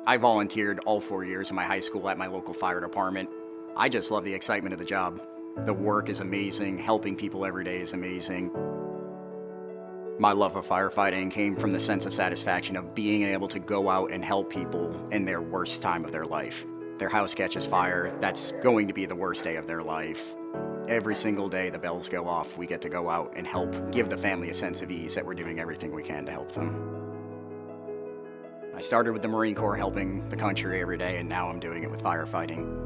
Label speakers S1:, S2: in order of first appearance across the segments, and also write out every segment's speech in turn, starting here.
S1: I volunteered all 4 years of my high school at my local fire department. I just love the excitement of the job. The work is amazing, helping people every day is amazing. My love of firefighting came from the sense of satisfaction of being able to go out and help people in their worst time of their life. Their house catches fire, that's going to be the worst day of their life. Every single day the bells go off, we get to go out and help give the family a sense of ease that we're doing everything we can to help them. I started with the Marine Corps helping the country every day, and now I'm doing it with firefighting.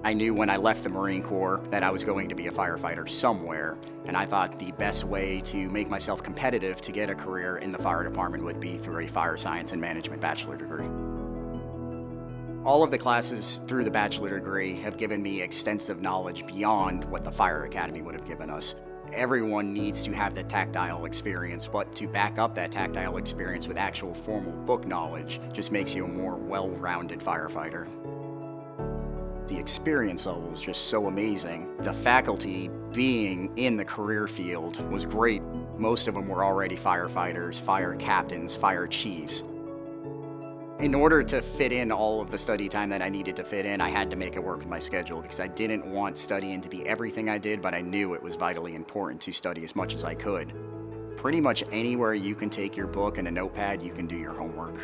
S1: I knew when I left the Marine Corps that I was going to be a firefighter somewhere, and I thought the best way to make myself competitive to get a career in the fire department would be through a fire science and management bachelor degree. All of the classes through the bachelor degree have given me extensive knowledge beyond what the fire academy would have given us. Everyone needs to have the tactile experience, but to back up that tactile experience with actual formal book knowledge just makes you a more well-rounded firefighter. The experience level is just so amazing. The faculty being in the career field was great. Most of them were already firefighters, fire captains, fire chiefs. In order to fit in all of the study time that I needed to fit in, I had to make it work with my schedule because I didn't want studying to be everything I did, but I knew it was vitally important to study as much as I could. Pretty much anywhere you can take your book and a notepad, you can do your homework.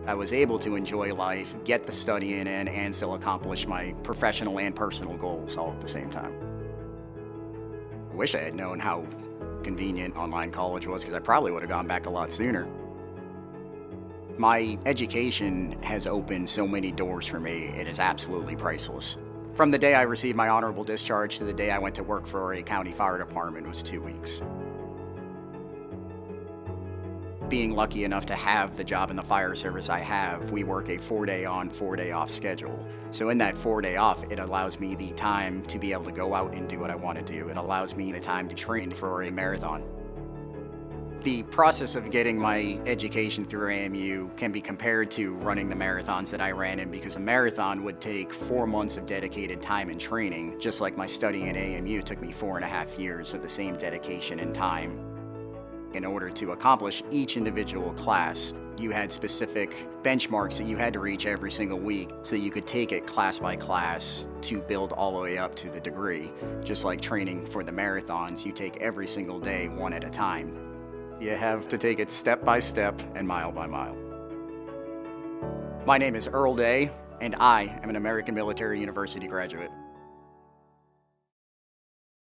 S1: I was able to enjoy life, get the studying in, and still accomplish my professional and personal goals all at the same time. I wish I had known how convenient online college was because I probably would have gone back a lot sooner. My education has opened so many doors for me, it is absolutely priceless. From the day I received my honorable discharge to the day I went to work for a county fire department was 2 weeks. Being lucky enough to have the job in the fire service I have, we work a 4-day on, 4-day off schedule. So in that 4-day off, it allows me the time to be able to go out and do what I want to do. It allows me the time to train for a marathon. The process of getting my education through AMU can be compared to running the marathons that I ran in, because a marathon would take 4 months of dedicated time and training, just like my study at AMU took me 4.5 years of the same dedication and time. In order to accomplish each individual class, you had specific benchmarks that you had to reach every single week so that you could take it class by class to build all the way up to the degree. Just like training for the marathons, you take every single day one at a time. You have to take it step by step and mile by mile. My name is Earl Day, and I am an American Military University graduate.